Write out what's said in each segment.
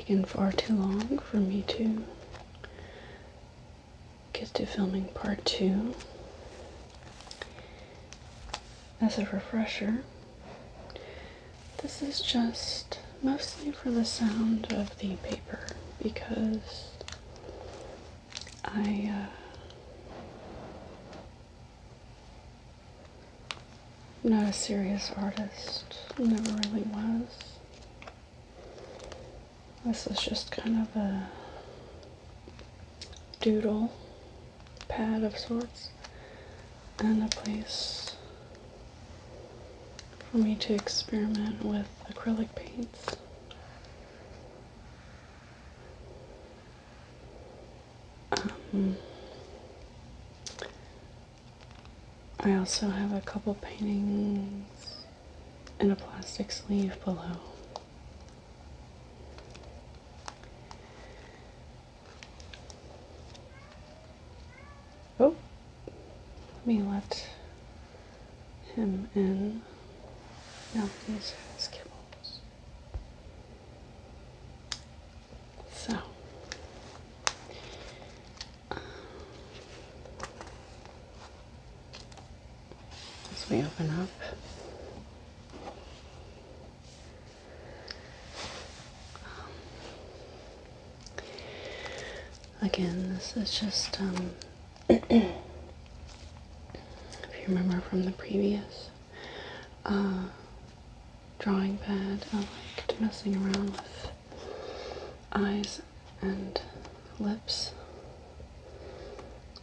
taken far too long for me to get to filming part 2. As a refresher, this is just mostly for the sound of the paper because I'm not a serious artist, never really was. This is just kind of a doodle pad of sorts and a place for me to experiment with acrylic paints. I also have a couple paintings in a plastic sleeve below. Oh, let me let him in. Now these are his kibbles. So, as we open up, again, this is just, if you remember from the previous drawing pad, I liked messing around with eyes and lips.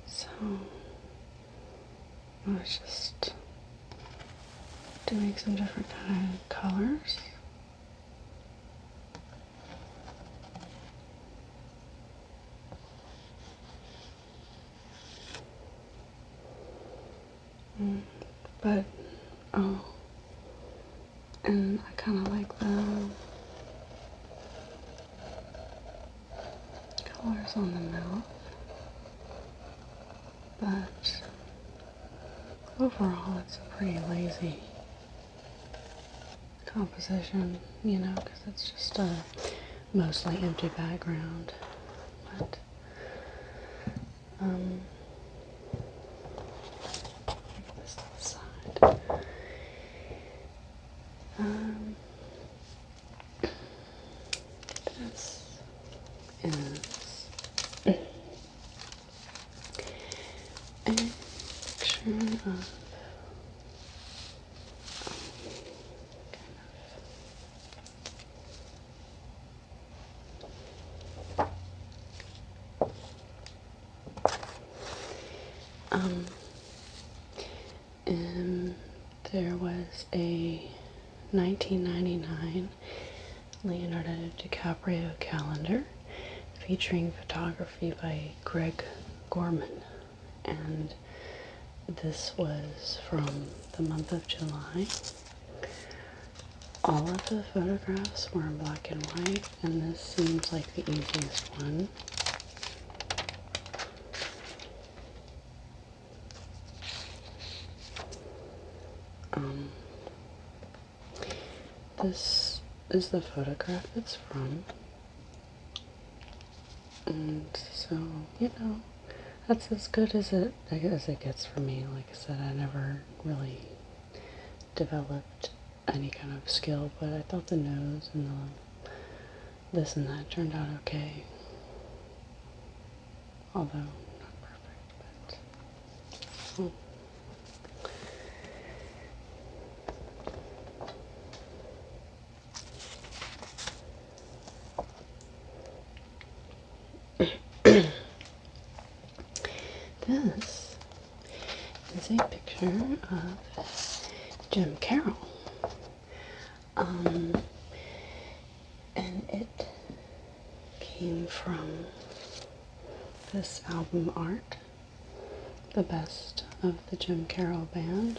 So I was just doing some different kind of colors. But, oh, and I kind of like the colors on the mouth, but overall it's a pretty lazy composition, you know, because it's just a mostly empty background. But this to the side. This is a picture of and there was a 1999 Leonardo DiCaprio calendar featuring photography by Greg Gorman, and this was from the month of July. All of the photographs were in black and white, and this seems like the easiest one. This is the photograph it's from, and so, you know, that's as good as it gets for me. Like I said, I never really developed any kind of skill, but I thought the nose and this and that turned out okay, although not perfect, but this is a picture of Jim Carroll, and it came from this album art, The Best of the Jim Carroll Band.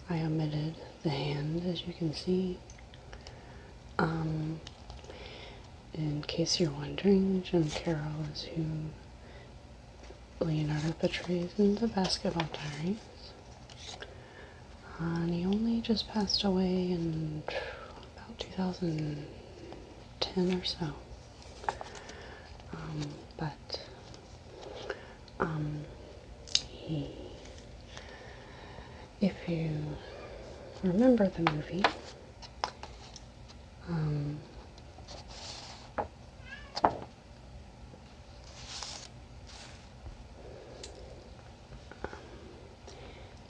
I omitted the hand, as you can see. In case you're wondering, Jim Carroll is who Leonardo portrays in the Basketball Diaries. And he only just passed away in about 2010, 10 or so. But if you remember the movie,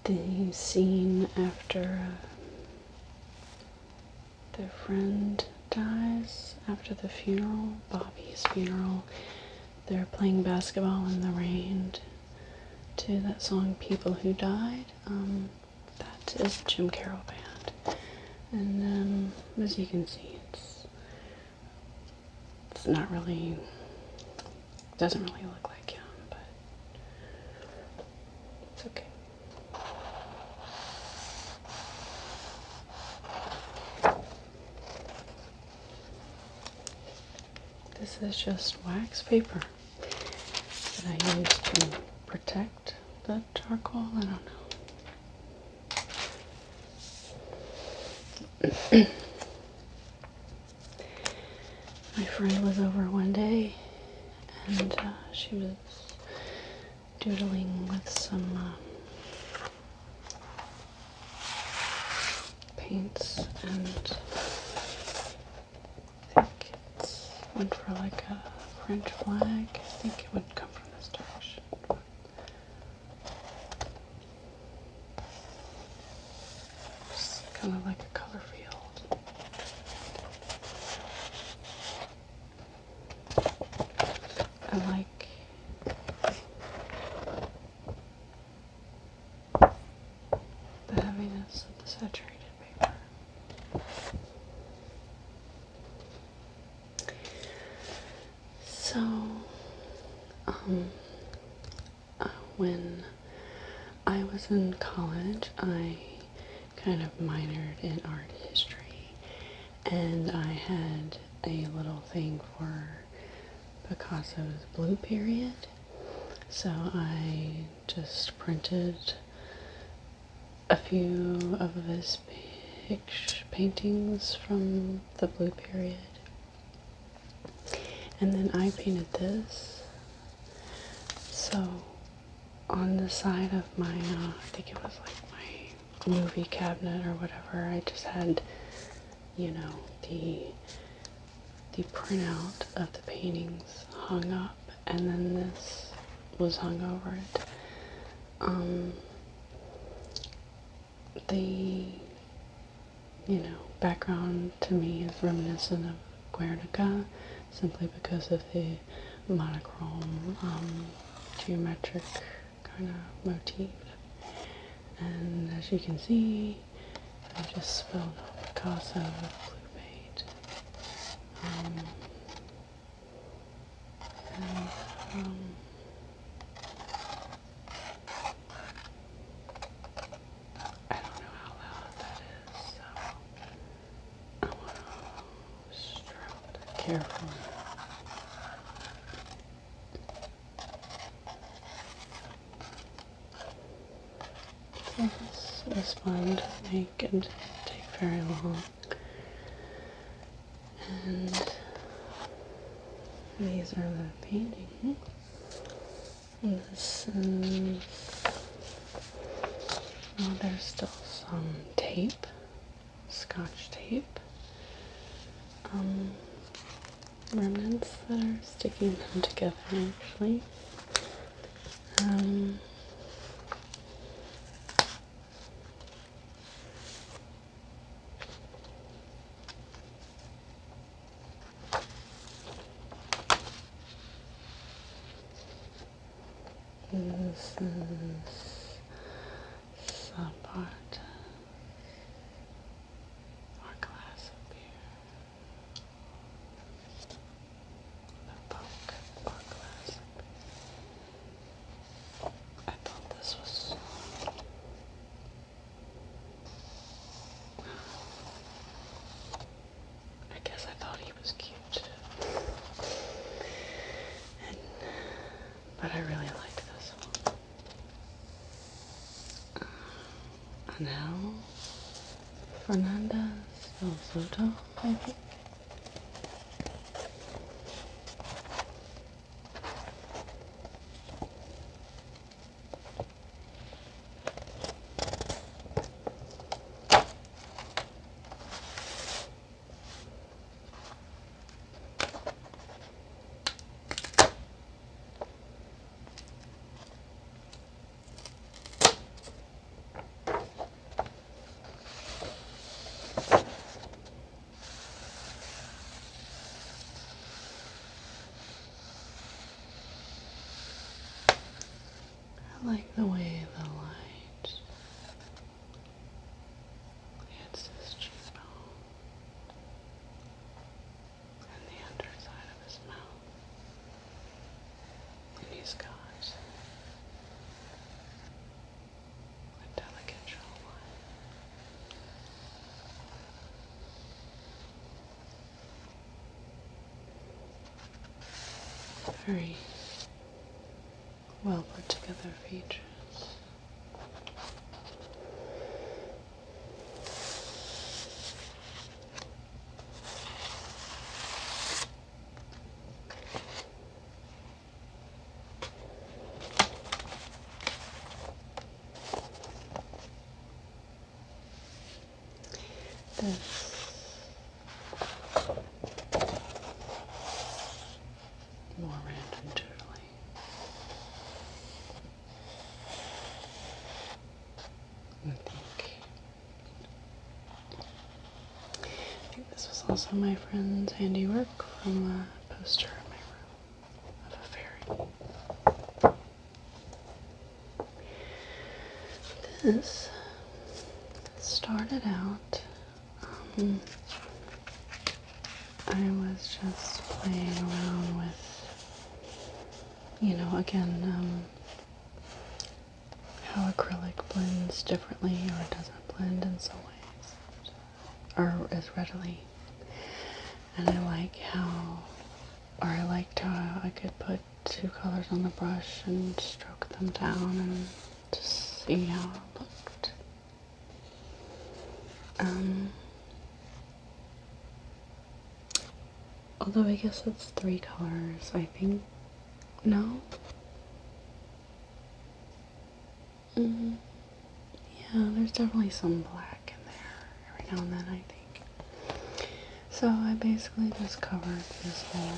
the scene after their friend dies, after the funeral, Bobby's funeral, they're playing basketball in the rain to that song People Who Died. That is the Jim Carroll Band. And as you can see, it's not really, doesn't really look like him, but it's okay. This is just wax paper that I use to protect the charcoal. I don't know. My friend was over one day and she was doodling with some paints, and I think it's went for like a French flag. I think it would come from this direction. It's kind of like a color field. I like the heaviness of the saturated paper. So, when I was in college, I kind of minored in art history, and I had a little thing for Picasso's blue period, so I just printed a few of his paintings from the blue period, and then I painted this. So on the side of my, I think it was like my movie cabinet or whatever, I just had, you know, the printout of the paintings hung up, and then this was hung over it. The, background to me is reminiscent of Guernica, simply because of the monochrome, geometric kind of motif. And as you can see, I just spilled Picasso with blue paint. I don't know how loud that is, so I want to stroke it carefully. So this was fun to make and didn't take very long. And these are the paintings. And this is, well, there's still some tape, Scotch tape, remnants that are sticking them together actually. This is Sabbat, our glass of beer, the book, our glass of beer. I thought this was, I guess I thought he was cute, but I really like this one. Now, Fernandez del Soto, I think. very well put together features. This more random doodling. I think this was also my friend's handiwork from a poster in my room of a fairy. This started out, I was just playing around with, again, how acrylic blends differently or doesn't blend in some ways, or as readily. And I liked how I could put two colors on the brush and stroke them down and just see how it looked. Although I guess it's 3 colors, I think. No? Yeah, there's definitely some black in there every now and then, I think. So I basically just covered this whole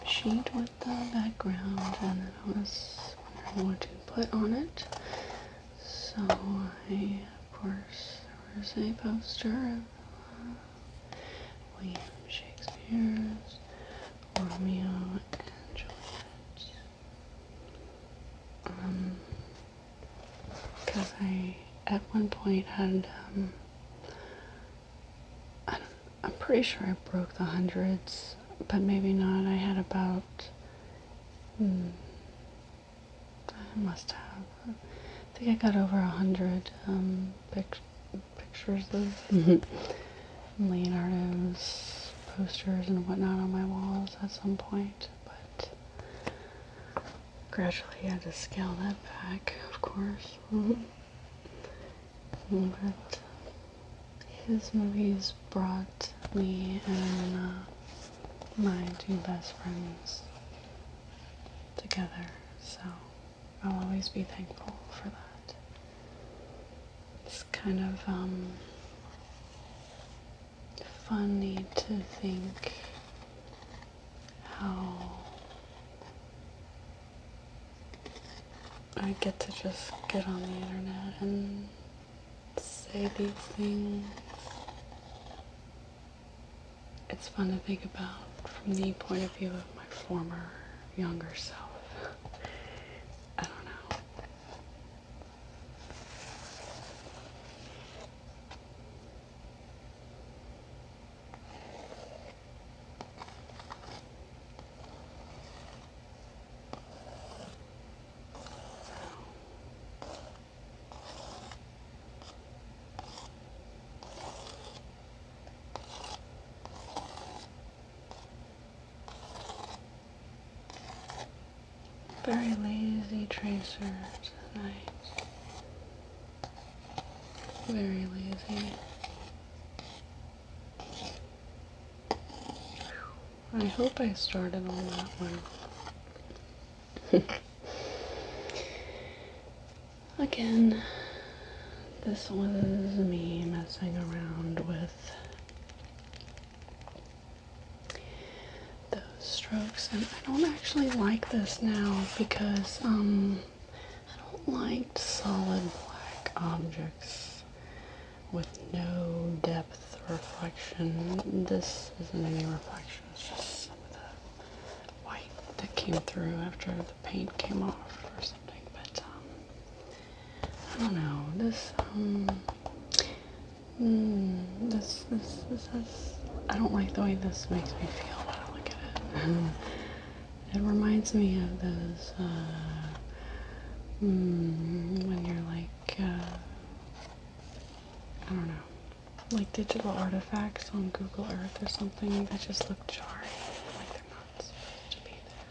sheet with the background, and then I was wondering what to put on it. So I, of course, there was a poster of William Shakespeare's Romeo and Juliet. Because I, at one point, had, I'm pretty sure I broke the hundreds, but maybe not. I had about, I must have, I think I got over 100 pictures of Leonardo's posters and whatnot on my walls at some point, but gradually I had to scale that back, of course. But his movies brought me and my 2 best friends together, so I'll always be thankful for that. It's kind of funny to think how I get to just get on the internet and say these things. It's fun to think about from the point of view of my former younger self. I don't know. Very lazy tracer tonight. Very lazy. I hope I started on that one. Again, this was me messing around with those strokes, and I don't actually like this now because I don't like solid black objects with no depth reflection. This isn't any reflection, it's just some of the white that came through after the paint came off or something. But I don't know, this I don't like the way this makes me feel when I look at it. It reminds me of those when you're like I don't know, like digital artifacts on Google Earth or something that just look jarring. Like they're not supposed to be there.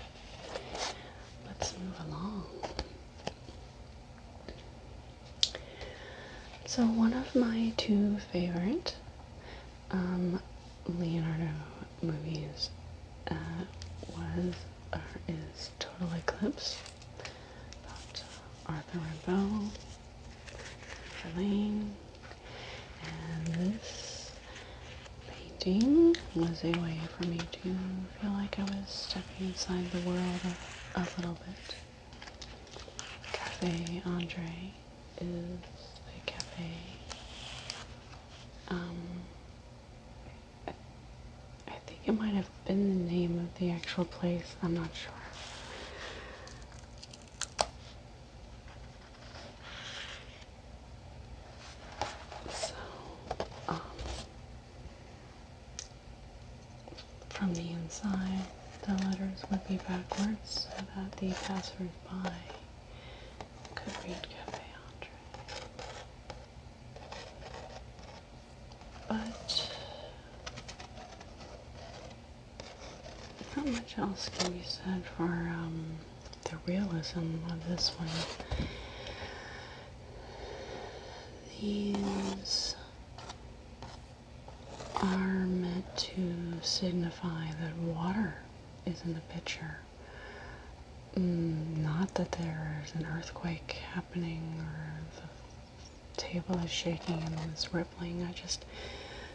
Let's move along. So one of my two favorite Leonardo movies is Total Eclipse, about Arthur Rimbaud, Verlaine, and this painting was a way for me to feel like I was stepping inside the world a little bit. Cafe Andre is a cafe. I think it might have been the name of the actual place. I'm not sure. So, from the inside, the letters would be backwards so that the passers-by could read Cafe Andre. But not much else can be said for the realism of this one. These are meant to signify that water is in the picture. Not that there's an earthquake happening or the table is shaking and it's rippling. I just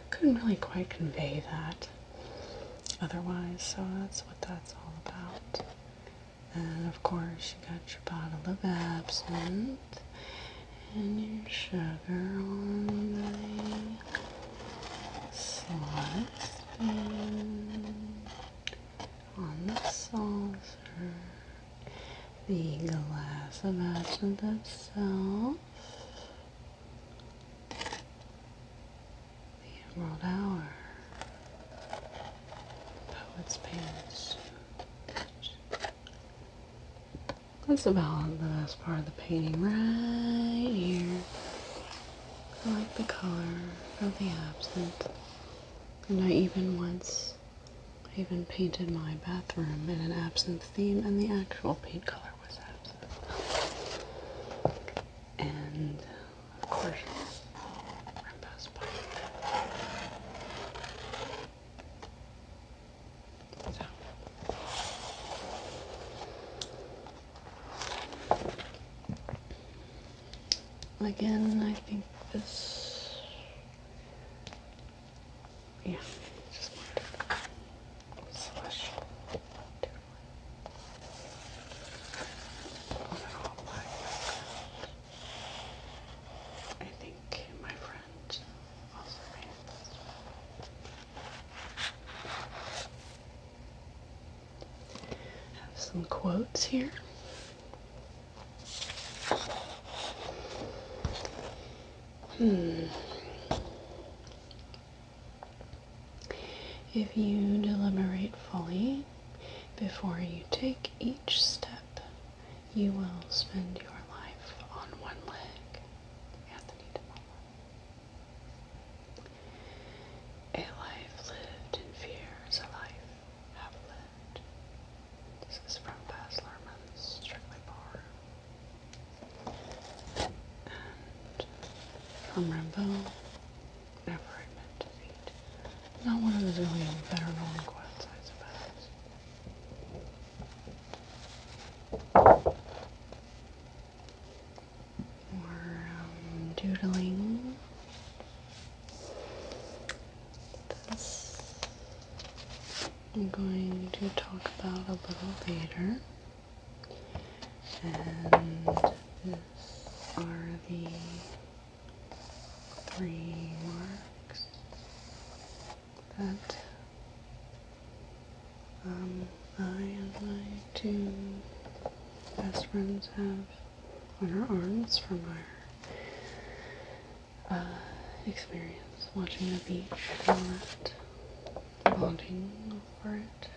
couldn't really quite convey that otherwise, so that's what that's all about. And of course you got your bottle of absinthe and your sugar on the slot spoon, on the saucer, the glass of absinthe itself, the emerald hour, poet's pants. That's about the best part of the painting right here. I like the color of the absinthe. And I even painted my bathroom in an absinthe theme, and the actual paint color was absinthe. And of course, Rimbaud's pipe. So, again, I think this, yeah, just celestial. I think my friend also painted this. Have some quotes here. If you deliberate fully before you take each step, you will spend your life on one leg. Anthony DeMola. A life lived in fear is a life half lived. This is from Baz Luhrmann's Strictly Ballroom. And from Rimbaud, never admit defeat. Not one of those really better known quotes, I suppose. More doodling. This I'm going to talk about a little later. And this are the 3 marks that I and my 2 best friends have on our arms from our experience watching the beach and all that, bonding over it.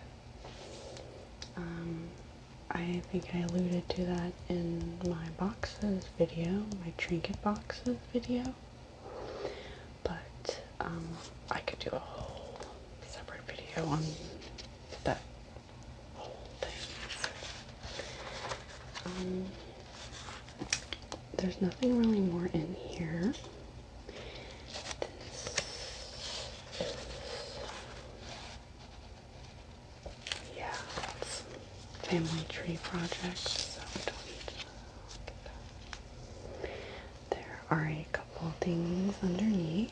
I think I alluded to that in my boxes video, my trinket boxes video, but I could do a whole separate video on that whole thing. There's nothing really more in here. This is, yeah, it's family tree project, so don't look at that. There are a couple things underneath.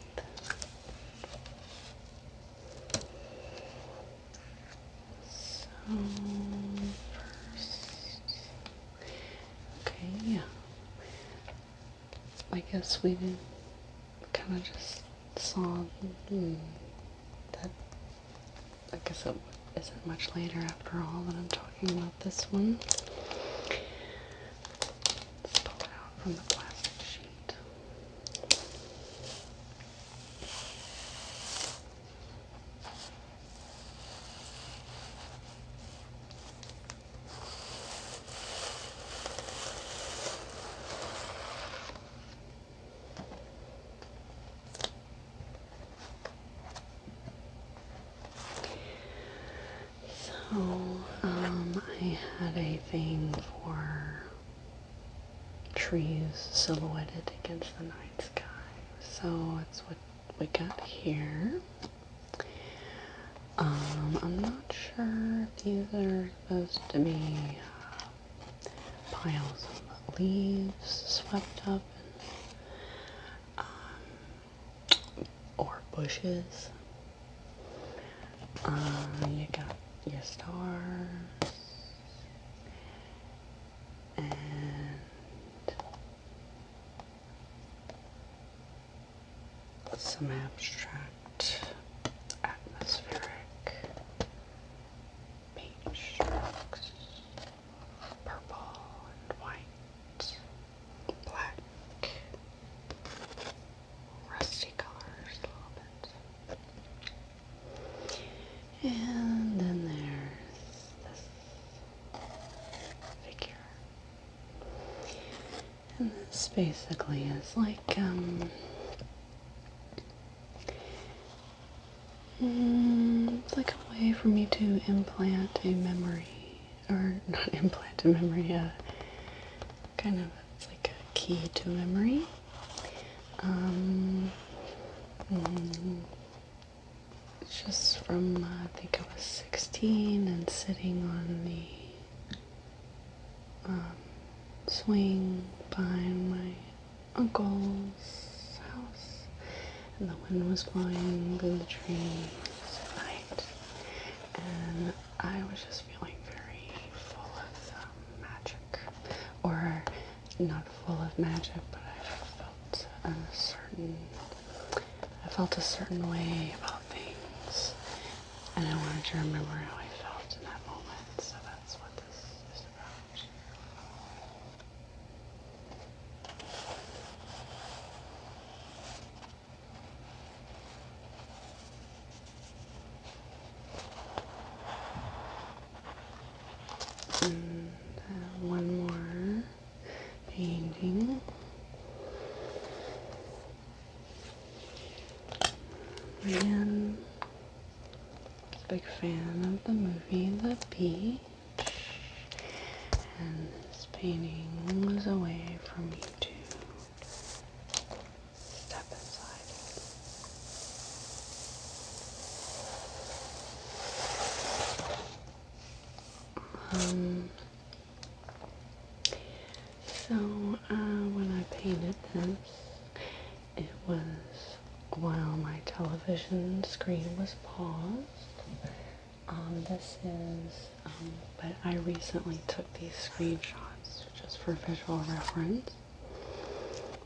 So, first, okay, yeah. I guess we kind of just saw that. I guess it isn't much later after all that I'm talking about this one. Let's pull it out from the plastic sheet. I had a thing for trees silhouetted against the night sky. So that's what we got here. I'm not sure if these are supposed to be piles of leaves swept up or bushes. You got your stars and some abstract atmospheric paint strokes, purple and white, black, rusty colors a little bit. And then there's this figure. And this basically is like, it's like a way for me to implant a memory, or not implant a memory, kind of, it's like a key to memory. It's just from, I think I was 16 and sitting on the swing behind my uncle's house, and the wind was blowing through the trees at night, and I was just feeling very full of magic, or not full of magic, but I felt a certain way about things, and I wanted to remember how I felt in that moment, so that's what this is about. And one more painting. And I was a big fan of the movie The Beach, and this painting was a way for me to step inside. So when I painted this, it was while my television screen was paused. This is, but I recently took these screenshots just for visual reference.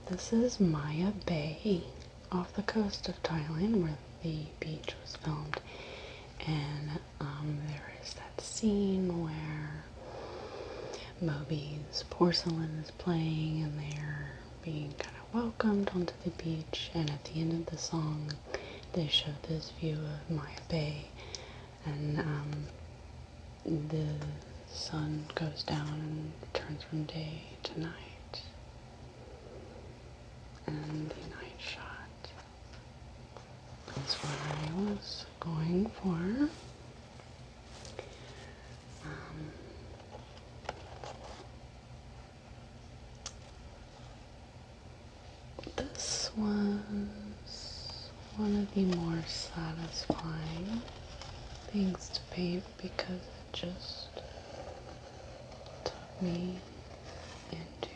This is Maya Bay off the coast of Thailand where the beach was filmed. And there is that scene where Moby's porcelain is playing and they're being kind of welcomed onto the beach, and at the end of the song they show this view of Maya Bay, and the sun goes down and turns from day to night, and the night shot was going for. This was one of the more satisfying things to paint because it just took me into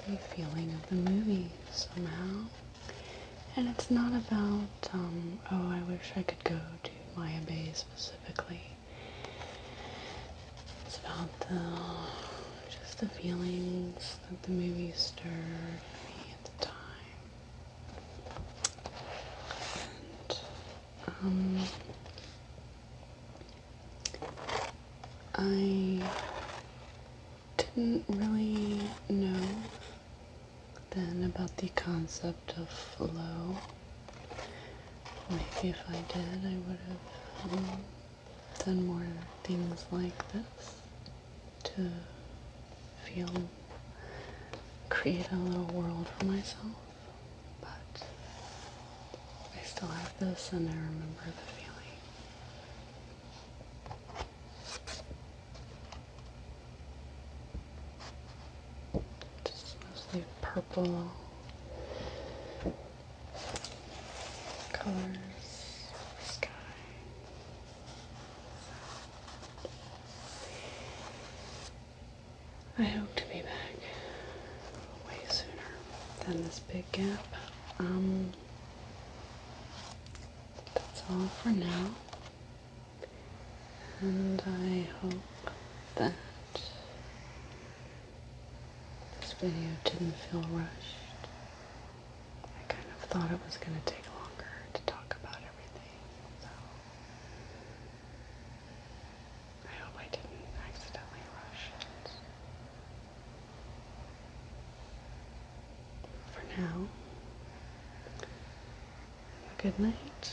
the feeling of the movie somehow. And it's not about, oh, I wish I could go to Maya Bay specifically. It's about just the feelings that the movie stirred in me at the time. And, I didn't really know then about the concept of flow. Maybe if I did, I would have done more things like this to create a little world for myself. But I still have this and I remember the feeling. Just mostly purple colors, sky. I hope to be back way sooner than this big gap. That's all for now. And I hope that this video didn't feel rushed. I kind of thought it was going to take longer to talk about everything, so I hope I didn't accidentally rush it. For now, have a good night.